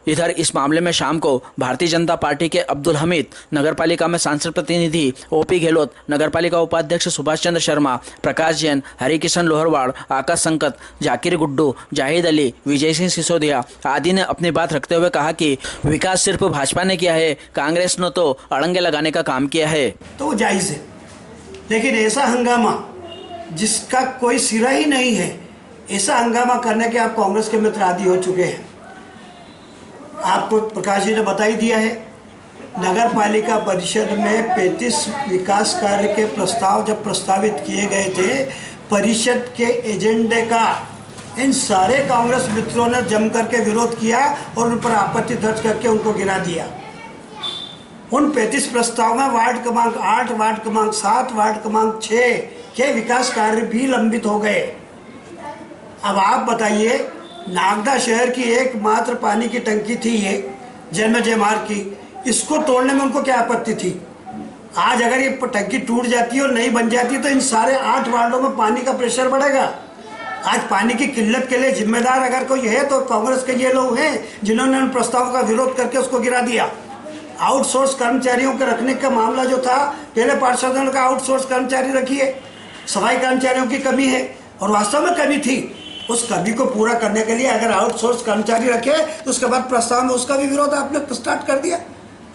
इधर इस मामले में शाम को भारतीय जनता पार्टी के अब्दुल हमीद, नगरपालिका में सांसद प्रतिनिधि ओपी गहलोत, नगरपालिका उपाध्यक्ष सुभाष चंद्र शर्मा, प्रकाश जैन, हरिकिशन लोहरवाड़, आकाश संकत, जाकिर गुड्डू, जाहिद अली, विजय सिंह सिसोदिया आदि ने अपनी बात रखते हुए कहा कि विकास सिर्फ भाजपा ने किया है, कांग्रेस ने तो अड़ंगे लगाने का काम किया है। तो वो जायज़ है, लेकिन ऐसा हंगामा जिसका कोई सिरा ही नहीं है, ऐसा हंगामा करने के आप कांग्रेस के मित्र आदी हो चुके हैं। आपको प्रकाश जी ने बता ही दिया है, नगर पालिका परिषद में 35 विकास कार्य के प्रस्ताव जब प्रस्तावित किए गए थे, परिषद के एजेंडे का इन सारे कांग्रेस मित्रों ने जम करके विरोध किया और उन पर आपत्ति दर्ज करके उनको गिरा दिया। उन 35 प्रस्ताव में वार्ड क्रमांक 8, वार्ड क्रमांक 7, वार्ड क्रमांक 6 के विकास कार्य भी लंबित हो गए। अब आप बताइए, नागदा शहर की एकमात्र पानी की टंकी थी ये जन्मजय मार्ग की, इसको तोड़ने में उनको क्या आपत्ति थी? आज अगर ये टंकी टूट जाती है और नहीं बन जाती तो इन सारे 8 वार्डों में पानी का प्रेशर बढ़ेगा। आज पानी की किल्लत के लिए जिम्मेदार अगर कोई है तो कांग्रेस के ये लोग हैं जिन्होंने उन प्रस्तावों का विरोध करके उसको गिरा दिया। आउटसोर्स कर्मचारियों के रखने का मामला जो था, पहले पार्षदों ने कहा आउटसोर्स कर्मचारी रखिए, सफाई कर्मचारियों की कमी है और वास्तव में कमी थी। उस कमी को पूरा करने के लिए अगर आउटसोर्स कर्मचारी रखे तो उसके बाद प्रस्ताव में उसका भी विरोध आपने स्टार्ट कर दिया।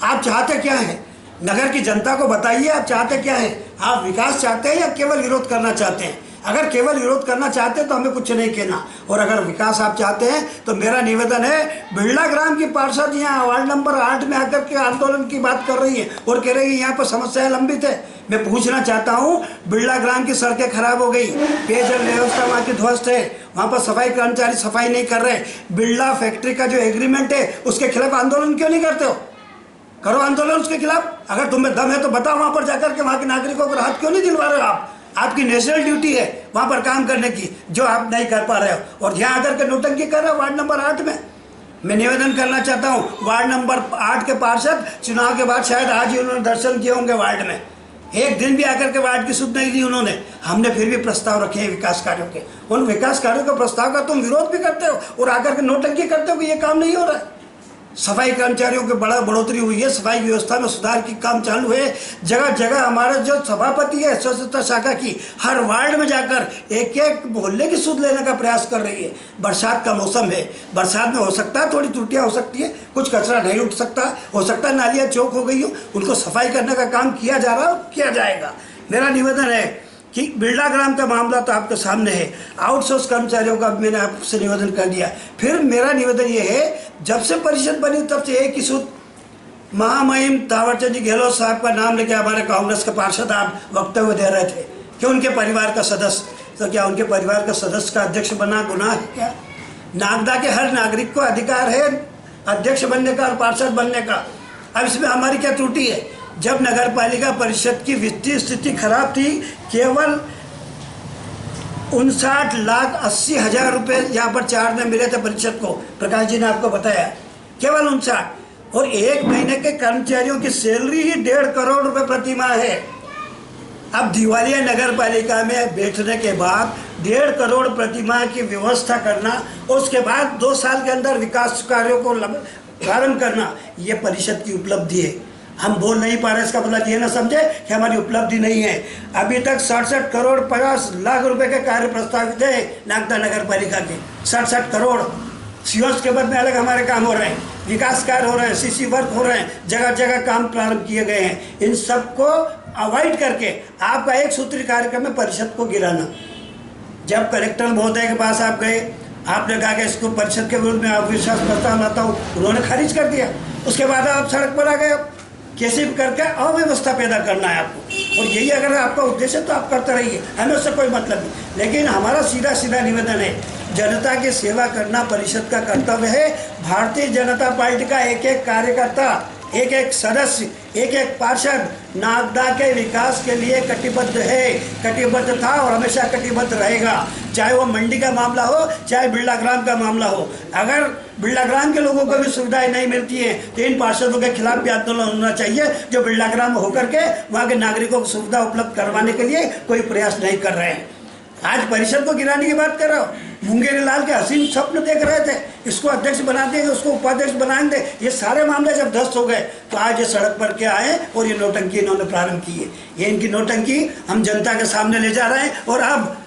आप चाहते क्या हैं? नगर की जनता को बताइए, आप चाहते क्या हैं? आप विकास चाहते हैं या केवल विरोध करना चाहते हैं? अगर केवल विरोध करना चाहते हैं तो हमें कुछ नहीं कहना, और अगर विकास आप चाहते हैं तो मेरा निवेदन है, बिरला ग्राम की पार्षद यहाँ वार्ड नंबर 8 में आकर के आंदोलन की बात कर रही है और कह रही है यहाँ पर समस्याएं लंबित है। मैं पूछना चाहता हूँ, बिरला ग्राम की सड़कें खराब हो गई, पेयजल व्यवस्था वहाँ की ध्वस्त है, वहाँ पर सफाई कर्मचारी सफाई नहीं कर रहे, बिरला फैक्ट्री का जो एग्रीमेंट है उसके खिलाफ आंदोलन क्यों नहीं करते हो? करो आंदोलन उसके खिलाफ। अगर तुम्हें दम है तो बताओ, वहाँ पर जाकर के वहाँ के नागरिकों को राहत क्यों नहीं दिलवा रहे हो आप? आपकी नेशनल ड्यूटी है वहाँ पर काम करने की, जो आप नहीं कर पा रहे हो और यहाँ आकर के नौटंकी कर रहे हो वार्ड नंबर 8 में। मैं निवेदन करना चाहता हूँ, वार्ड नंबर 8 के पार्षद चुनाव के बाद शायद आज ही उन्होंने दर्शन किए होंगे वार्ड में, एक दिन भी आकर के वार्ड की सुध नहीं दी उन्होंने। हमने फिर भी प्रस्ताव रखे हैं विकास कार्यों के, उन विकास कार्यों के प्रस्ताव का तुम विरोध भी करते हो और आकर के नौटंकी करते हो कि ये काम नहीं हो रहा है। सफाई कर्मचारियों की बड़ा बढ़ोतरी हुई है, सफाई व्यवस्था में सुधार की काम चालू है। जगह जगह हमारे जो सभापति है स्वच्छता शाखा की, हर वार्ड में जाकर एक एक मोहल्ले की सुध लेने का प्रयास कर रही है। बरसात का मौसम है, बरसात में हो सकता है थोड़ी त्रुटियां हो सकती है, कुछ कचरा नहीं उठ सकता, हो सकता है नालियाँ चौक हो गई हो, उनको सफाई करने का काम किया जा रहा है, किया जाएगा। मेरा निवेदन है कि बिरला ग्राम का मामला तो आपके सामने है, आउटसोर्स कर्मचारियों का मैंने आपसे निवेदन कर दिया। फिर मेरा निवेदन ये है, जब से परिषद बनी तब से एक ही सूत्र, महामहिम तावरचंद जी गहलोत साहब का नाम लेके हमारे कांग्रेस के पार्षद आप वक्तव्य दे रहे थे कि उनके परिवार का सदस्य, तो क्या उनके परिवार का सदस्य का अध्यक्ष बनना गुनाह है क्या? नागदा के हर नागरिक को अधिकार है अध्यक्ष बनने का और पार्षद बनने का। अब इसमें हमारी क्या त्रुटि है? जब नगर पालिका परिषद की वित्तीय स्थिति खराब थी, केवल 59,80,000 रुपये यहाँ पर 4 में मिले थे परिषद को, प्रकाश जी ने आपको बताया, केवल 59, और एक महीने के कर्मचारियों की सैलरी ही 1.5 करोड़ रुपए प्रति माह है। अब दिवालिया नगर पालिका में बैठने के बाद 1.5 करोड़ प्रति माह की व्यवस्था करना, उसके बाद 2 साल के अंदर विकास कार्यों को प्रारंभ करना, ये परिषद की उपलब्धि है। हम बोल नहीं पा रहे, इसका मतलब ये ना समझे कि हमारी उपलब्धि नहीं है। अभी तक 67 करोड़ 50 लाख रुपए के कार्य प्रस्तावित है नागदा नगर पालिका के, 67 करोड़। सीओस के पद में अलग हमारे काम हो रहे हैं, विकास कार्य हो रहे हैं, सीसी वर्क हो रहे हैं, जगह जगह काम प्रारंभ किए गए हैं। इन सबको अवॉइड करके आपका एक सूत्री कार्यक्रम में परिषद को गिराना। जब कलेक्टर महोदय के पास आप गए, आपने कहा कि इसको परिषद के विरुद्ध में अविश्वास प्रस्ताव लाता हूँ, उन्होंने खारिज कर दिया। उसके बाद आप सड़क पर आ गए, कैसे भी करके अव्यवस्था पैदा करना है आपको, और यही अगर आपका उद्देश्य तो आप करते रहिए, हमें उससे कोई मतलब नहीं। लेकिन हमारा सीधा सीधा निवेदन है, जनता की सेवा करना परिषद का कर्तव्य है। भारतीय जनता पार्टी का एक एक कार्यकर्ता, एक एक सदस्य, एक एक पार्षद नागदा के विकास के लिए कटिबद्ध है, कटिबद्ध था और हमेशा कटिबद्ध रहेगा। चाहे वो मंडी का मामला हो, चाहे बिरला ग्राम का मामला हो। अगर बिरला ग्राम के लोगों को भी सुविधाएं नहीं मिलती हैं तो इन पार्षदों के खिलाफ भी आंदोलन होना चाहिए, जो बिरला ग्राम में होकर के वहाँ के नागरिकों को सुविधा उपलब्ध करवाने के लिए कोई प्रयास नहीं कर रहे हैं। आज परिषद को गिराने की बात कर रहे हो, मुंगेरी लाल के हसीन स्वप्न देख रहे थे, इसको अध्यक्ष बना देंगे, उसको उपाध्यक्ष बनाएंगे। ये सारे मामले जब ध्वस्त हो गए तो आज ये सड़क पर के आए और ये नौटंकी इन्होंने प्रारंभ की है। ये इनकी नौटंकी हम जनता के सामने ले जा रहे हैं। और अब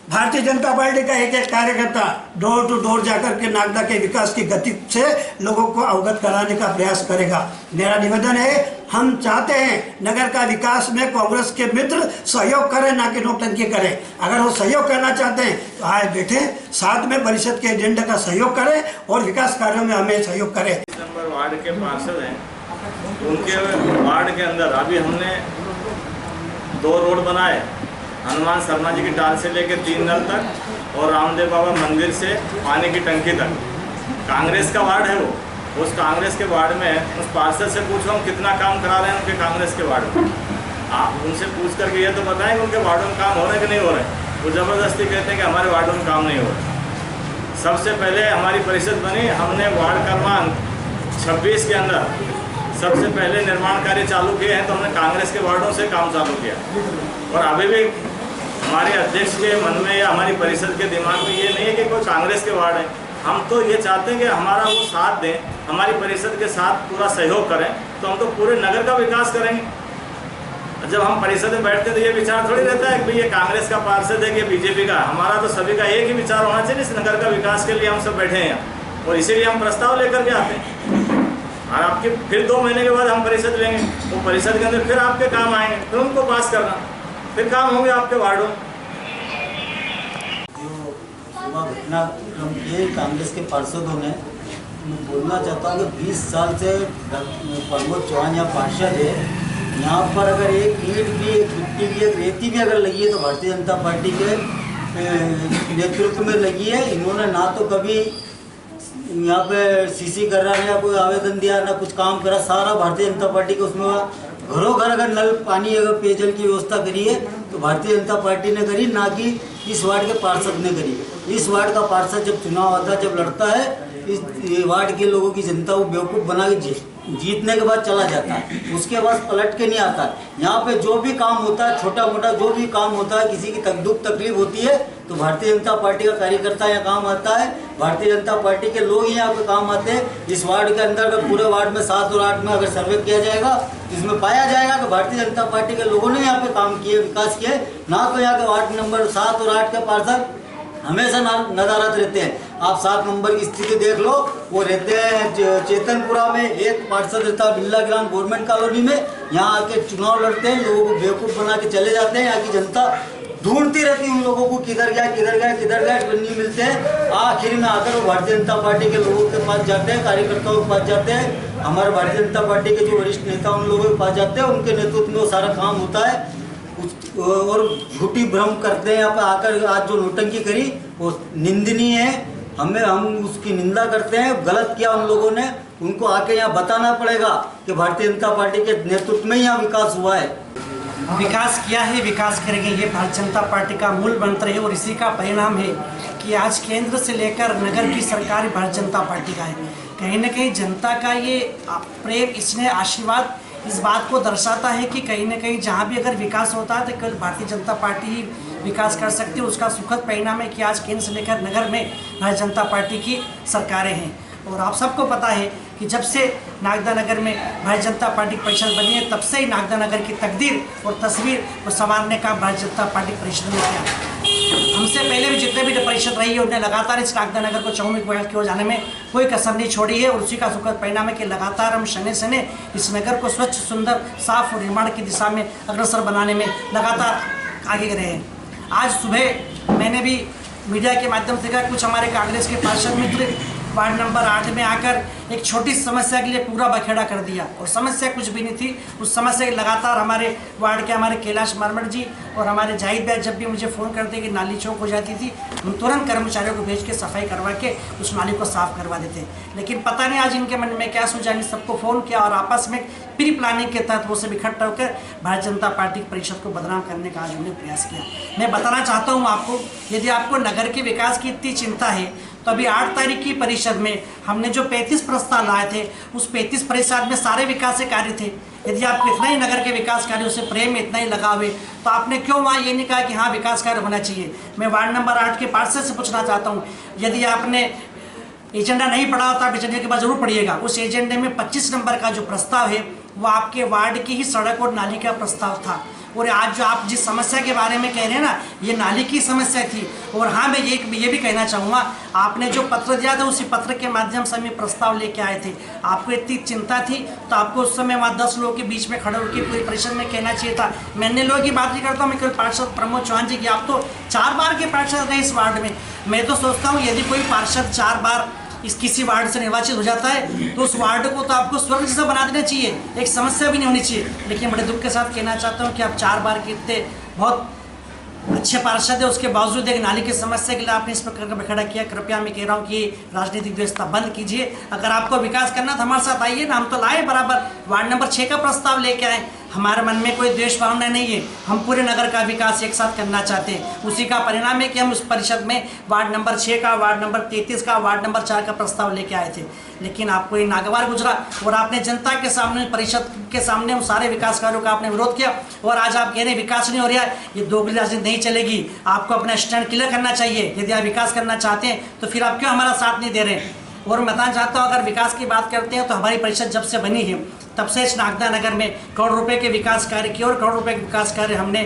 भारतीय जनता पार्टी का एक एक कार्यकर्ता डोर टू डोर जाकर के नागदा के विकास की गति से लोगों को अवगत कराने का प्रयास करेगा। मेरा निवेदन है, हम चाहते हैं नगर का विकास में कांग्रेस के मित्र सहयोग करें, ना कि नौटंकी करें। अगर वो सहयोग करना चाहते हैं तो आए बैठे साथ में परिषद के एजेंडे का सहयोग करें और विकास कार्यों में हमें सहयोग करें। नंबर वार्ड के पार्षद हैं, उनके वार्ड के अंदर अभी हमने 2 रोड बनाए, हनुमान शर्मा जी की टाल से लेकर 3 नल तक और रामदेव बाबा मंदिर से पानी की टंकी तक। कांग्रेस का वार्ड है वो, उस कांग्रेस के वार्ड में उस पार्षद से पूछो हम कितना काम करा रहे हैं उनके कांग्रेस के वार्ड में। आप उनसे पूछ करके ये तो बताएं कि उनके वार्डों में काम हो रहे हैं कि नहीं हो रहे हैं। वो ज़बरदस्ती कहते हैं कि हमारे वार्डों में काम नहीं हो रहा। सबसे पहले हमारी परिषद बनी, हमने वार्ड क्रमांक 26 के अंदर सबसे पहले निर्माण कार्य चालू किए हैं, तो हमने कांग्रेस के वार्डों से काम चालू किया। और अभी भी हमारे अध्यक्ष के मन में या हमारी परिषद के दिमाग में ये नहीं है कि कोई कांग्रेस के वार्ड है। हम तो ये चाहते हैं कि हमारा वो साथ दें, हमारी परिषद के साथ पूरा सहयोग करें, तो हम तो पूरे नगर का विकास करेंगे। जब हम परिषद में बैठते हैं तो ये विचार थोड़ी रहता है कि भाई ये कांग्रेस का पार्षद है कि बीजेपी का। हमारा तो सभी का एक ही विचार होना चाहिए, इस नगर का विकास के लिए हम सब बैठे हैं और इसीलिए हम प्रस्ताव लेकर के आते हैं। और आपके फिर 2 महीने के बाद हम परिषद लेंगे, वो परिषद के अंदर फिर आपके काम आएंगे, फिर उनको पास करना, फिर काम होंगे आपके वार्डों। जो सुबह घटनाक्रम के कांग्रेस के पार्षदों ने, मैं बोलना चाहता हूँ कि 20 साल से प्रमोद चौहान यहाँ पार्षद है। यहाँ पर अगर एक ईंट भी, एक मिट्टी भी, एक रेती भी अगर लगी है तो भारतीय जनता पार्टी के नेतृत्व में लगी है। इन्होंने ना तो कभी यहाँ पे सीसी करा, या कोई आवेदन दिया, ना कुछ काम करा। सारा भारतीय जनता पार्टी के उसमें घरों घर अगर नल पानी, अगर पेयजल की व्यवस्था करी है तो भारतीय जनता पार्टी ने करी, ना कि इस वार्ड के पार्षद ने करी। इस वार्ड का पार्षद जब चुनाव आता है, जब लड़ता है, इस वार्ड के लोगों की जनता को बेवकूफ़ बना के जीतने के बाद चला जाता है, उसके बाद पलट के नहीं आता। यहाँ पे जो भी काम होता है, छोटा मोटा जो भी काम होता है, किसी की दुख तकलीफ होती है तो भारतीय जनता पार्टी का कार्यकर्ता यहाँ काम आता है, भारतीय जनता पार्टी के लोग यहाँ पे काम आते हैं। इस वार्ड के अंदर पूरे वार्ड में 7 और 8 में अगर सर्वे किया जाएगा, इसमें पाया जाएगा कि भारतीय जनता पार्टी के लोगों ने यहाँ पे काम किए, विकास किए। ना तो यहाँ के वार्ड नंबर 7 और 8 के पार्षद हमेशा नदारत रहते हैं। आप 7 नंबर की स्थिति देख लो, वो रहते हैं चेतनपुरा में, एक पार्षद रहता है बिल्ला ग्राम गवर्नमेंट कॉलोनी में। यहाँ आके चुनाव लड़ते हैं, लोगों को बेवकूफ़ बना के चले जाते हैं। यहाँ की जनता ढूंढती रहती है उन लोगों को, किधर गया किधर गया किधर गया, नहीं मिलते हैं। आखिर में आकर वो भारतीय जनता पार्टी के लोगों के पास जाते हैं, कार्यकर्ताओं के पास जाते हैं, हमारे भारतीय जनता पार्टी के जो वरिष्ठ नेता उन लोगों के पास जाते हैं, उनके नेतृत्व में वो सारा काम होता है। और झूठी भ्रम करते हैं। यहाँ पे आकर आज जो नौटंकी करी वो निंदनीय है, हम उसकी निंदा करते हैं। गलत किया उन लोगों ने, उनको आके यहाँ बताना पड़ेगा कि भारतीय जनता पार्टी के नेतृत्व में यहाँ विकास हुआ है। विकास किया है, विकास करेंगे, ये भारतीय जनता पार्टी का मूल मंत्र है। और इसी का परिणाम है कि आज केंद्र से लेकर नगर की सरकार भारतीय जनता पार्टी का है। कहीं ना कहीं जनता का ये प्रेम, स्नेह, आशीर्वाद इस बात को दर्शाता है कि कहीं ना कहीं जहाँ भी अगर विकास होता है तो केवल भारतीय जनता पार्टी ही विकास कर सकती है। उसका सुखद परिणाम है कि आज केंद्र से लेकर नगर में भारतीय जनता पार्टी की सरकारें हैं। और आप सबको पता है कि जब से नागदा नगर में भारतीय जनता पार्टी की परिषद बनी है, तब से ही नागदा नगर की तकदीर और तस्वीर को संवारने का भारतीय जनता पार्टी परिषद ने किया। हमसे पहले भी जितने भी परिषद रही है, उन्हें लगातार इस नागदा नगर को चहुमुखी विकास की ओर जाने में कोई कसर नहीं छोड़ी है। और उसी का सुखद परिणाम है कि लगातार हम शने सने इस नगर को स्वच्छ, सुंदर, साफ और निर्माण की दिशा में अग्रसर बनाने में लगातार आगे रहे हैं। आज सुबह मैंने भी मीडिया के माध्यम से कहा, कुछ हमारे कांग्रेस के पार्षद मित्र वार्ड नंबर 8 में आकर एक छोटी समस्या के लिए पूरा बखेड़ा कर दिया। और समस्या कुछ भी नहीं थी, उस समस्या के लगातार हमारे वार्ड के हमारे कैलाश मरमट जी और हमारे जाहिद भाई जब भी मुझे फ़ोन करते कि नाली चौक हो जाती थी, हम तुरंत कर्मचारियों को भेज के सफाई करवा के उस नाली को साफ़ करवा देते। लेकिन पता नहीं आज इनके मन में क्या सोचा, इन सबको फ़ोन किया और आपस में प्री प्लानिंग के तहत वो सब इकट्ठा होकर भारतीय जनता पार्टी की परिषद को बदनाम करने का आज उन्होंने प्रयास किया। मैं बताना चाहता हूँ आपको, यदि आपको नगर के विकास की इतनी चिंता है तो अभी 8 तारीख की परिषद में हमने जो 35 प्रस्ताव लाए थे, उस 35 परिषद में सारे विकास के कार्य थे। यदि आपको इतना ही नगर के विकास कार्यों से प्रेम, इतना ही लगाव है, तो आपने क्यों वहाँ ये नहीं कहा कि हाँ विकास कार्य होना चाहिए। मैं वार्ड नंबर 8 के पार्षद से पूछना चाहता हूँ, यदि आपने एजेंडा नहीं पढ़ा होता, एजेंडे के बाद जरूर पढ़िएगा। उस एजेंडे में 25 नंबर का जो प्रस्ताव है वो आपके वार्ड की ही सड़क और नाली का प्रस्ताव था। और आज जो आप जिस समस्या के बारे में कह रहे हैं ना, ये नाली की समस्या थी। और हाँ, मैं ये भी कहना चाहूँगा, आपने जो पत्र दिया था उसी पत्र के माध्यम से हमें प्रस्ताव लेके आए थे। आपको इतनी चिंता थी तो आपको उस समय वहाँ 10 लोगों के बीच में खड़े होकर पूरी परिषद में कहना चाहिए था। मैंने लोगों की बात नहीं करता हूँ, मैं केवल पार्षद प्रमोद चौहान जी की, आप तो 4 बार के पार्षद रहे इस वार्ड में। मैं तो सोचता हूँ यदि कोई पार्षद 4 बार इस किसी वार्ड से निर्वाचित हो जाता है तो उस वार्ड को तो आपको स्वर्ग जैसा बना देना चाहिए, एक समस्या भी नहीं होनी चाहिए। लेकिन बड़े दुख के साथ कहना चाहता हूँ कि आप 4 बार के इतने बहुत अच्छे पार्षद है, उसके बावजूद एक नाली की समस्या के लिए आपने इस प्रकार का खड़ा किया। कृपया मैं कह रहा हूँ कि राजनीतिक व्यवस्था बंद कीजिए। अगर आपको विकास करना तो हमारे साथ आइए ना, हम तो लाए बराबर। वार्ड नंबर 6 का प्रस्ताव लेके आए। हमारे मन में कोई द्वेष भावना नहीं है, हम पूरे नगर का विकास एक साथ करना चाहते हैं। उसी का परिणाम है कि हम उस परिषद में वार्ड नंबर 6 का, वार्ड नंबर 33 का, वार्ड नंबर 4 का प्रस्ताव लेके आए थे। लेकिन आपको ये नागवार गुजरा और आपने जनता के सामने, परिषद के सामने उन सारे विकास कार्यों का आपने विरोध किया। और आज आप कह रहे हैं विकास नहीं हो रहा है, ये दोगली राजनीति नहीं चलेगी। आपको अपना स्टैंड क्लियर करना चाहिए। यदि आप विकास करना चाहते हैं तो फिर आप क्यों हमारा साथ नहीं दे रहे हैं। और मैं बताना चाहता हूँ, अगर विकास की बात करते हैं तो हमारी परिषद जब से बनी है तब से इस नागदा नगर में करोड़ रुपए के विकास कार्य किए और करोड़ रुपए के विकास कार्य हमने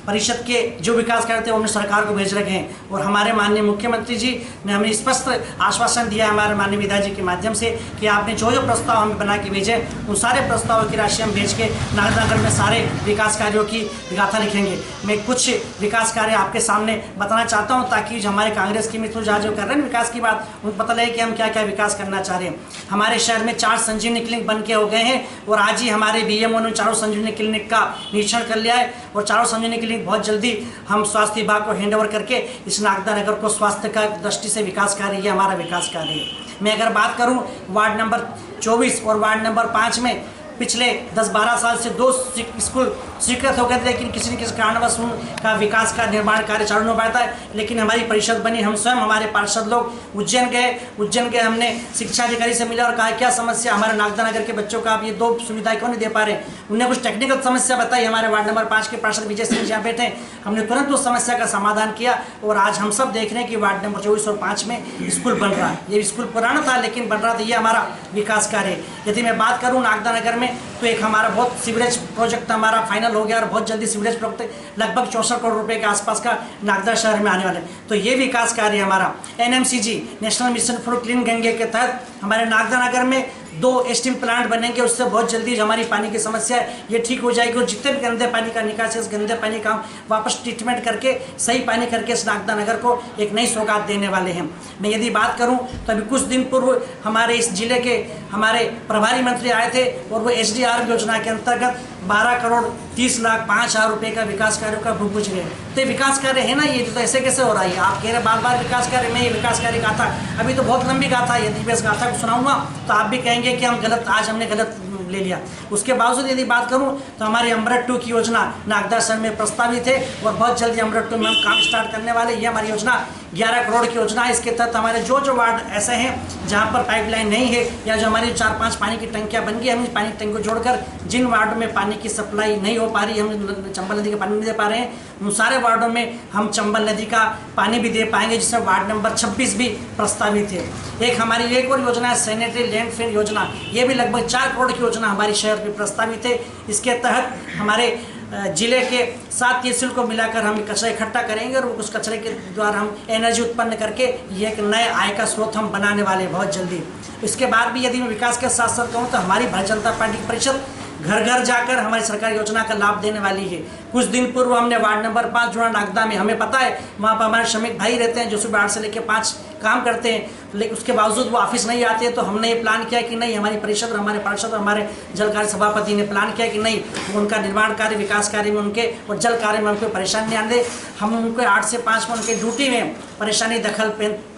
परिषद के जो विकास करते हैं उन्हें सरकार को भेज रखे हैं। और हमारे माननीय मुख्यमंत्री जी ने हमें स्पष्ट आश्वासन दिया है हमारे माननीय विधायक जी के माध्यम से कि आपने जो जो प्रस्ताव हमें बना के भेजे उन सारे प्रस्तावों की राशि हम भेज के नागदा में सारे विकास कार्यों की गाथा लिखेंगे। मैं कुछ विकास कार्य आपके सामने बताना चाहता हूँ ताकि जो हमारे कांग्रेस के मित्र जहाँ जो कर रहे हैं विकास की बात, उनको पता लगे कि हम क्या क्या विकास करना चाह रहे हैं। हमारे शहर में 4 संजीवनी क्लिनिक बन के हो गए हैं और आज ही हमारे BMO ने 4 संजीवनी क्लिनिक का निरीक्षण कर लिया है और 4 संजीवनी क्लिनिक बहुत जल्दी हम स्वास्थ्य विभाग को हैंडओवर करके इस नागदा नगर को स्वास्थ्य का दृष्टि से विकास कार्य, ये हमारा विकास कार्य है। मैं अगर बात करूं वार्ड नंबर 24 और वार्ड नंबर 5 में पिछले 10-12 साल से 2 स्कूल स्वीकृत हो गए थे, लेकिन किसी न किसी कारणवश उनका विकास का निर्माण कार्य चालू नहीं पाता है। लेकिन हमारी परिषद बनी, हम स्वयं हमारे पार्षद लोग उज्जैन गए, हमने शिक्षा अधिकारी से मिला और कहा क्या समस्या हमारे नागदा नगर के बच्चों का आप ये 2 सुविधाएं क्यों नहीं दे पा रहे। उन्हें कुछ टेक्निकल समस्या बताई। हमारे वार्ड नंबर 5 के पार्षद विजय सिंह यहाँ बैठे, हमने तुरंत उस समस्या का समाधान किया और आज हम सब देख रहे हैं कि वार्ड नंबर 24 और 5 में स्कूल बन रहा है। ये स्कूल पुराना था लेकिन बन रहा था, ये हमारा विकास कार्य है। यदि मैं बात करूँ नागदा नगर में तो एक हमारा बहुत सीवरेज प्रोजेक्ट हमारा फाइनल हो गया और बहुत जल्दी सीवरेज प्रोजेक्ट लगभग 64 करोड़ रुपए के आसपास का नागदा शहर में आने वाले। तो ये विकास कार्य हमारा NMCG national mission for clean Gange के तहत हमारे नागदा नगर में 2 स्टीम प्लांट बनेंगे। उससे बहुत जल्दी जो हमारी पानी की समस्या है ये ठीक हो जाएगी और जितने भी गंदे पानी का निकास है इस गंदे पानी का वापस ट्रीटमेंट करके सही पानी करके इस नागदा नगर को एक नई सौगात देने वाले हैं। मैं यदि बात करूं तो अभी कुछ दिन पूर्व हमारे इस जिले के हमारे प्रभारी मंत्री आए थे और वो SDR योजना के अंतर्गत 12,30,05,000 रुपये का विकास कार्यों का भूख बुझ गए। तो ये विकास कार्य है ना, ये तो ऐसे कैसे हो रहा है। आप कह रहे बार बार विकास कार्य में, ये विकास कार्य गाथा अभी तो बहुत लंबी गाथा है। यदि मैं इस गाथा को सुनाऊंगा तो आप भी कहेंगे कि हम गलत, आज हमने गलत ले लिया। उसके बावजूद यदि बात करूं तो हमारी अमृत 2 की योजना नागदा शहर में प्रस्तावित है और बहुत जल्दी अमृत 2 में हम काम स्टार्ट करने वाले। ये हमारी योजना 11 करोड़ की योजना है। इसके तहत हमारे जो वार्ड ऐसे हैं जहां पर पाइपलाइन नहीं है या जो हमारी 4-5 पानी की टंकियां बन गई, हम पानी की टंकी को जोड़कर जिन वार्डों में पानी की सप्लाई नहीं हो पा रही, हम चंबल नदी का पानी नहीं दे पा रहे हैं, उन सारे वार्डों में हम चंबल नदी का पानी भी दे पाएंगे, जिसमें वार्ड नंबर 26 भी प्रस्तावित है। एक हमारी एक और योजना है सैनिटरी लैंडफिल योजना, ये भी लगभग 4 करोड़ की योजना हमारे शहर में प्रस्तावित है। इसके तहत हमारे जिले के 7 तहसील को मिलाकर हम कचरा इकट्ठा करेंगे और उस कचरे के द्वारा हम एनर्जी उत्पन्न करके ये एक नए आय का स्रोत हम बनाने वाले हैं बहुत जल्दी। इसके बाद भी यदि मैं विकास के साथ साथ कहूँ तो हमारी भारतीय जनता पार्टी की परिषद घर घर जाकर हमारी सरकारी योजना का लाभ देने वाली है। कुछ दिन पूर्व हमने वार्ड नंबर 5 जुड़ा नागदा में, हमें पता है वहाँ पर हमारे श्रमिक भाई रहते हैं जो सुबह 8 से लेकर 5 काम करते हैं, लेकिन उसके बावजूद वो ऑफिस नहीं आते। तो हमने ये प्लान किया कि नहीं, हमारी परिषद और हमारे पार्षद और हमारे जल कार्य सभापति ने प्लान किया कि नहीं, उनका निर्माण कार्य विकास कार्य में उनके और जल कार्य में उनको परेशानी नहीं आने, हम उनको 8 से 5 में उनके ड्यूटी में परेशानी दखल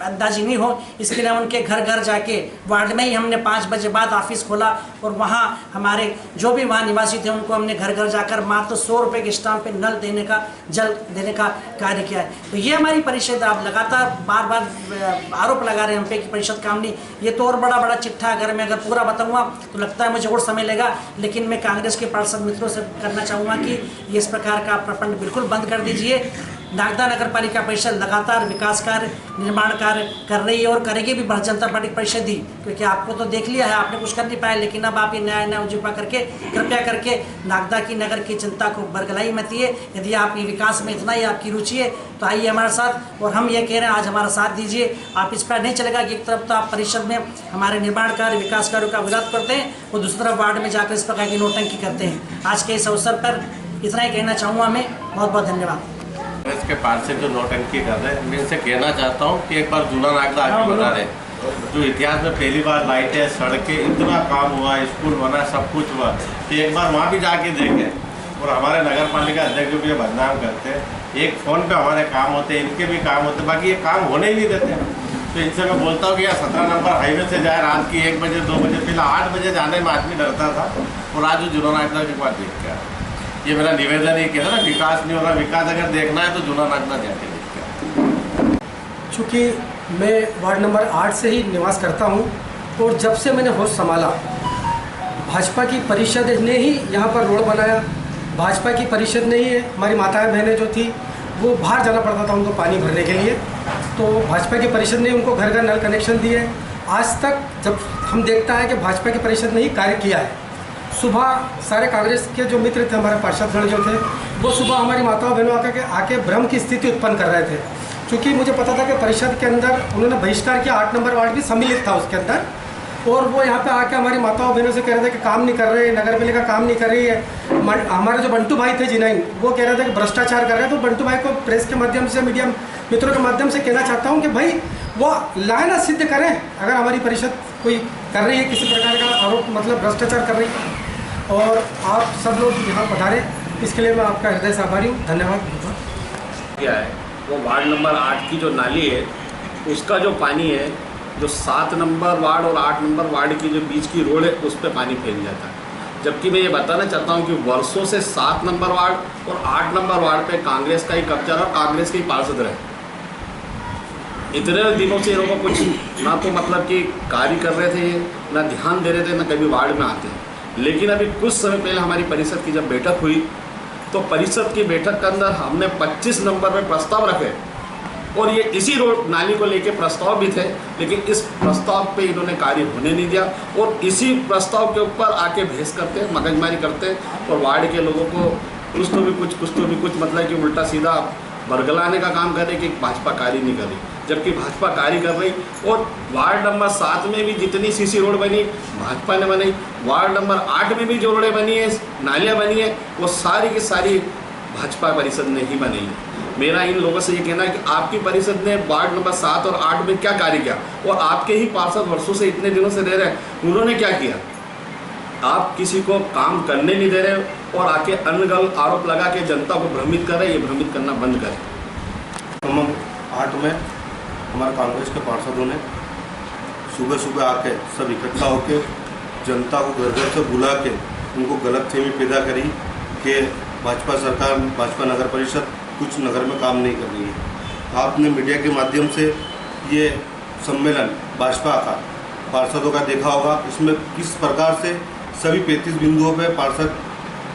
अंदाजी नहीं हो, इसके लिए उनके घर घर जाके वार्ड में ही हमने 5 बजे बाद ऑफिस खोला और वहाँ हमारे जो भी वहाँ निवासी थे उनको हमने घर घर जाकर मात्र 100 रुपये के स्टाम्प पे जल देने का कार्य किया है। तो ये हमारी परिषद आप लगातार बार बार आरोप लगा रहे हैं हम पे कि परिषद काम नहीं, ये तो और बड़ा चिट्ठा अगर मैं पूरा बताऊंगा तो लगता है मुझे और समय लेगा। लेकिन मैं कांग्रेस के पार्षद मित्रों से करना चाहूँगा कि ये इस प्रकार का प्रपंड बिल्कुल बंद कर दीजिए। नागदा नगर पालिका परिषद लगातार विकास कार्य, निर्माण कार्य कर रही है और करेगी भी भारतीय जनता पार्टी परिषद ही, क्योंकि आपको तो देख लिया है, आपने कुछ कर नहीं पाया। लेकिन अब आप ये नया उजुपा करके कृपया करके नागदा की नगर की जनता को बरगलाई मत दिए। यदि आप ये विकास में इतना ही आपकी रुचि है तो आइए हमारे साथ, और हम ये कह रहे हैं आज हमारा साथ दीजिए। आप इस पर नहीं चलेगा कि एक तरफ तो आप परिषद में हमारे निर्माण कार्य, विकास कार्यों का विरोध करते हैं और दूसरी तरफ वार्ड में जाकर इस प्रकार की नोटंकी करते हैं। आज के इस अवसर पर इतना ही कहना चाहूँगा मैं। बहुत बहुत धन्यवाद। कांग्रेस के पार्षद जो नौटंकी कर रहे हैं, मैं इनसे कहना चाहता हूँ कि एक बार जूना नागदा आगे बना रहे, जो इतिहास में पहली बार लाइटें, सड़कें, इतना काम हुआ, स्कूल बना, सब कुछ हुआ, तो एक बार वहाँ भी जाके देखें। और हमारे नगर पालिका अध्यक्ष जो भी बदनाम करते हैं, एक फ़ोन पे हमारे काम होते हैं, इनके भी काम होते हैं, बाकी ये काम होने ही नहीं देते। तो इनसे मैं बोलता हूँ कि यार 17 नंबर हाईवे से जाए रात की 1 बजे 2 बजे, पहले 8 बजे जाने में आदमी डरता था, और आज जो जूना नागदा के बाद देख के आया। ये मेरा निवेदन ही कहना ना, विकास नहीं हो रहा, विकास अगर देखना है तो जूना नागदा जाके देखिए। चूँकि मैं वार्ड नंबर 8 से ही निवास करता हूँ और जब से मैंने होश संभाला, भाजपा की परिषद ने ही यहाँ पर रोड बनाया। भाजपा की परिषद ने ही हमारी माताएं बहनें जो थी वो बाहर जाना पड़ता था उनको पानी भरने के लिए, तो भाजपा की परिषद ने उनको घर घर नल कनेक्शन दिए। आज तक जब हम देखता है कि भाजपा की परिषद ने ही कार्य किया है। सुबह सारे कांग्रेस के जो मित्र थे, हमारे पार्षदगण जो थे, वो सुबह हमारी माताओं बहनों आके भ्रम की स्थिति उत्पन्न कर रहे थे, क्योंकि मुझे पता था कि परिषद के अंदर उन्होंने बहिष्कार किया। 8 नंबर वार्ड भी सम्मिलित था उसके अंदर, और वो यहाँ पे आके हमारी माताओं बहनों से कह रहे थे कि काम नहीं कर रहे, नगर पालिका काम नहीं कर रही है। हमारे जो बंटू भाई थे जिनाइन, वो कह रहे थे कि भ्रष्टाचार कर रहे हैं। तो बंटू भाई को प्रेस के माध्यम से, मीडिया मित्रों के माध्यम से कहना चाहता हूँ कि भाई वो लाना सिद्ध करें, अगर हमारी परिषद कोई कर रही है किसी प्रकार का आरोप, मतलब भ्रष्टाचार कर रही है। और आप सब लोग यहाँ पधारे, इसके लिए मैं आपका हृदय से आभारी हूँ। धन्यवाद। क्या है वो वार्ड नंबर 8 की जो नाली है, उसका जो पानी है, जो 7 नंबर वार्ड और 8 नंबर वार्ड की जो बीच की रोड है, उस पर पानी फैल जाता है। जबकि मैं ये बताना चाहता हूँ कि वर्षों से 7 नंबर वार्ड और 8 नंबर वार्ड पे कांग्रेस का ही कब्जा और कांग्रेस के ही पार्षद रहे। इतने दिनों से इन्होंने कुछ ना तो मतलब कि कार्य कर रहे थे, ना ध्यान दे रहे थे, ना कभी वार्ड में आते हैं। लेकिन अभी कुछ समय पहले हमारी परिषद की जब बैठक हुई, तो परिषद की बैठक के अंदर हमने 25 नंबर में प्रस्ताव रखे, और ये इसी रोड नाली को लेके प्रस्ताव भी थे, लेकिन इस प्रस्ताव पे इन्होंने कार्य होने नहीं दिया, और इसी प्रस्ताव के ऊपर आके बहस करते, मगजमारी करते, और वार्ड के लोगों को कुछ तो भी कुछ मतलब कि उल्टा सीधा बरगलाने का काम कर रहे कि भाजपा कार्य नहीं कर रही, जबकि भाजपा कार्य कर रही। और वार्ड नंबर 7 में भी जितनी सीसी रोड बनी भाजपा ने बनाई, वार्ड नंबर 8 में भी जो रोडें बनी है, नालियाँ बनी है, वो सारी की सारी भाजपा परिषद ने ही बनाई है। मेरा इन लोगों से ये कहना है कि आपकी परिषद ने वार्ड नंबर 7 और 8 में क्या कार्य किया, और आपके ही पार्षद वर्षों से इतने दिनों से रह रहे हैं, उन्होंने क्या किया? आप किसी को काम करने नहीं दे रहे और आके अनगल आरोप लगा के जनता को भ्रमित कर रहे। ये भ्रमित करना बंद करें। नंबर 8 में हमारे कांग्रेस के पार्षदों ने सुबह आके सब इकट्ठा होकर जनता को घर घर से बुला के उनको गलतफहमी पैदा करी कि भाजपा सरकार, भाजपा नगर परिषद कुछ नगर में काम नहीं कर रही है। आपने मीडिया के माध्यम से ये सम्मेलन भाजपा का पार्षदों का देखा होगा। इसमें किस प्रकार से सभी 35 बिंदुओं पे पार्षद,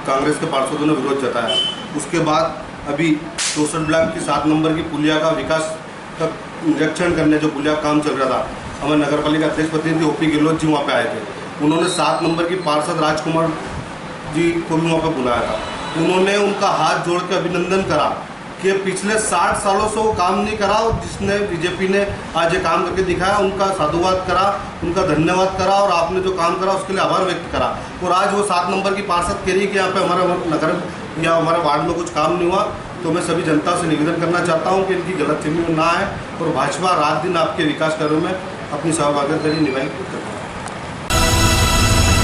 कांग्रेस के पार्षदों ने विरोध जताया। उसके बाद अभी 64 ब्लॉक की 7 नंबर की पुलिया का विकास का निरीक्षण करने जो पुलिया काम चल रहा था, हमारे नगर पालिका अध्यक्ष प्रतिनिधि ओपी गहलोत जी वहाँ पे आए थे। उन्होंने 7 नंबर की पार्षद राजकुमार जी को भी वहाँ पे बुलाया था। उन्होंने उनका हाथ जोड़ के अभिनंदन करा कि पिछले 60 सालों से वो काम नहीं करा, और जिसने बीजेपी ने आज ये काम करके दिखाया, उनका साधुवाद करा, उनका धन्यवाद करा, और आपने जो काम करा उसके लिए आभार व्यक्त करा। और आज वो 7 नंबर की पार्षद कह रही कि यहाँ पे हमारे नगर या हमारे वार्ड में कुछ काम नहीं हुआ। तो मैं सभी जनता से निवेदन करना चाहता हूँ कि इनकी गलतफहमी में ना आए और भाजपा रात दिन आपके विकास कार्यों में अपनी सहभागिता निभाएगी।